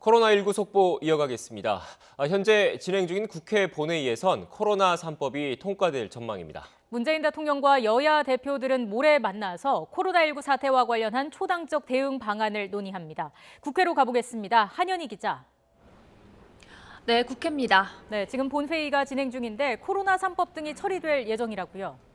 코로나19 속보 이어가겠습니다. 현재 진행 중인 국회 본회의에선 코로나 3법이 통과될 전망입니다. 문재인 대통령과 여야 대표들은 모레 만나서 코로나19 사태와 관련한 초당적 대응 방안을 논의합니다. 국회로 가보겠습니다. 한현희 기자. 네, 국회입니다. 네, 지금 본회의가 진행 중인데 코로나 3법 등이 처리될 예정이라고요.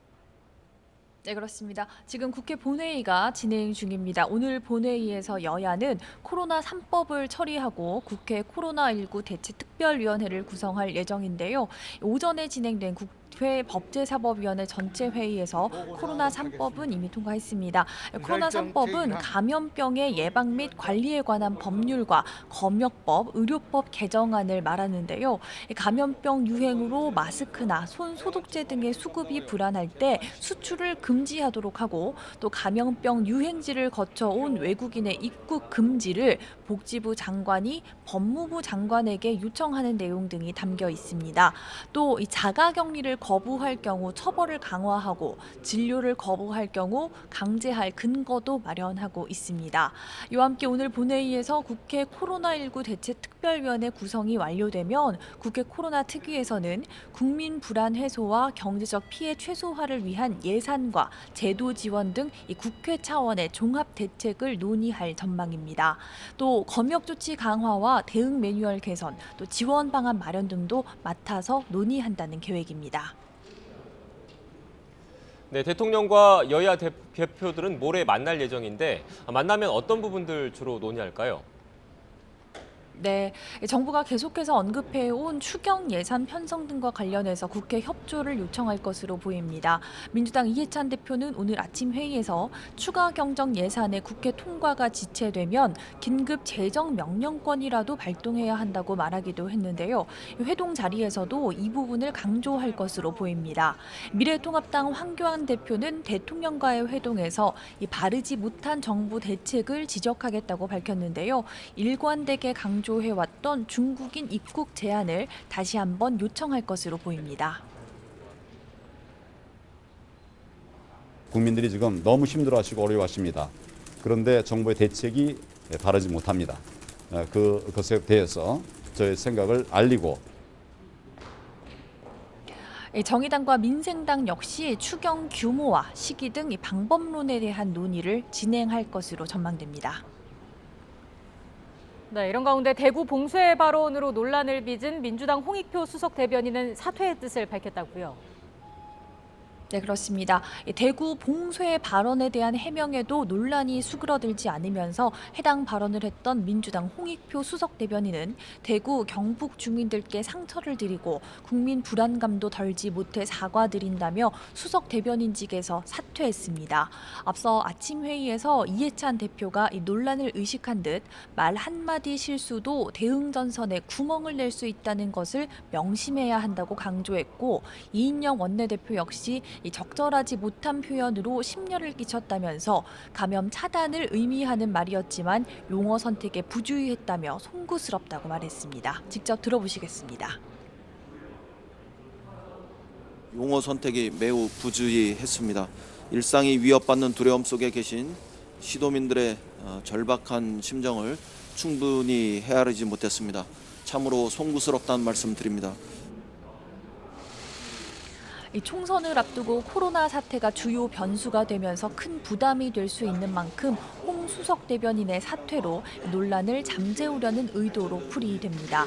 네, 그렇습니다. 지금 국회 본회의가 진행 중입니다. 오늘 본회의에서 여야는 코로나 3법을 처리하고 국회 코로나19 대책특별위원회를 구성할 예정인데요. 오전에 진행된 국회 법제사법위원회 전체 회의에서 코로나 3법은 이미 통과했습니다. 코로나 3법은 감염병의 예방 및 관리에 관한 법률과 검역법, 의료법 개정안을 말하는데요. 감염병 유행으로 마스크나 손 소독제 등의 수급이 불안할 때 수출을 금지하도록 하고 또 감염병 유행지를 거쳐온 외국인의 입국 금지를 복지부 장관이 법무부 장관에게 요청하는 내용 등이 담겨 있습니다. 또 이 자가격리를 거부할 경우 처벌을 강화하고 진료를 거부할 경우 강제할 근거도 마련하고 있습니다. 이와 함께 오늘 본회의에서 국회 코로나19 대책특별위원회 구성이 완료되면 국회 코로나 특위에서는 국민 불안 해소와 경제적 피해 최소화를 위한 예산과 제도 지원 등 이 국회 차원의 종합 대책을 논의할 전망입니다. 또 검역 조치 강화와 대응 매뉴얼 개선, 또 지원 방안 마련 등도 맡아서 논의한다는 계획입니다. 네, 대통령과 여야 대표들은 모레 만날 예정인데 만나면 어떤 부분들 주로 논의할까요? 네, 정부가 계속해서 언급해온 추경 예산 편성 등과 관련해서 국회 협조를 요청할 것으로 보입니다. 민주당 이해찬 대표는 오늘 아침 회의에서 추가 경정 예산의 국회 통과가 지체되면 긴급 재정 명령권이라도 발동해야 한다고 말하기도 했는데요. 회동 자리에서도 이 부분을 강조할 것으로 보입니다. 미래통합당 황교안 대표는 대통령과의 회동에서 이 바르지 못한 정부 대책을 지적하겠다고 밝혔는데요. 일관되게 강조해왔던 중국인 입국 제한을 다시 한번 요청할 것으로 보입니다. 국민들이 지금 너무 힘들어하시고 어려워하십니다. 그런데 정부의 대책이 바르지 못합니다. 그것에 대해서 저의 생각을 알리고 정의당과 민생당 역시 추경 규모와 시기 등 방법론에 대한 논의를 진행할 것으로 전망됩니다. 네, 이런 가운데 대구 봉쇄 발언으로 논란을 빚은 민주당 홍익표 수석 대변인은 사퇴의 뜻을 밝혔다고요. 네, 그렇습니다. 대구 봉쇄 발언에 대한 해명에도 논란이 수그러들지 않으면서 해당 발언을 했던 민주당 홍익표 수석 대변인은 대구 경북 주민들께 상처를 드리고 국민 불안감도 덜지 못해 사과드린다며 수석 대변인직에서 사퇴했습니다. 앞서 아침 회의에서 이해찬 대표가 이 논란을 의식한 듯 말 한마디 실수도 대응 전선에 구멍을 낼 수 있다는 것을 명심해야 한다고 강조했고 이인영 원내대표 역시 이 적절하지 못한 표현으로 심려를 끼쳤다면서 감염 차단을 의미하는 말이었지만 용어 선택에 부주의했다며 송구스럽다고 말했습니다. 직접 들어보시겠습니다. 용어 선택이 매우 부주의했습니다. 일상이 위협받는 두려움 속에 계신 시도민들의 절박한 심정을 충분히 헤아리지 못했습니다. 참으로 송구스럽다는 말씀 드립니다. 이 총선을 앞두고 코로나 사태가 주요 변수가 되면서 큰 부담이 될 수 있는 만큼 홍 수석 대변인의 사퇴로 논란을 잠재우려는 의도로 풀이됩니다.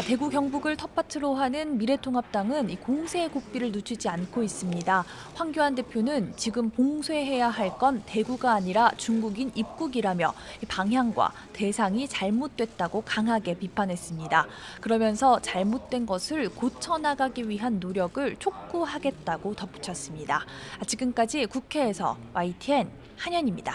대구 경북을 텃밭으로 하는 미래통합당은 이 공세의 고삐를 늦추지 않고 있습니다. 황교안 대표는 지금 봉쇄해야 할 건 대구가 아니라 중국인 입국이라며 방향과 대상이 잘못됐다고 강하게 비판했습니다. 그러면서 잘못된 것을 고쳐나가기 위한 노력을 촉구하겠다고 덧붙였습니다. 지금까지 국회에서 YTN 한현입니다.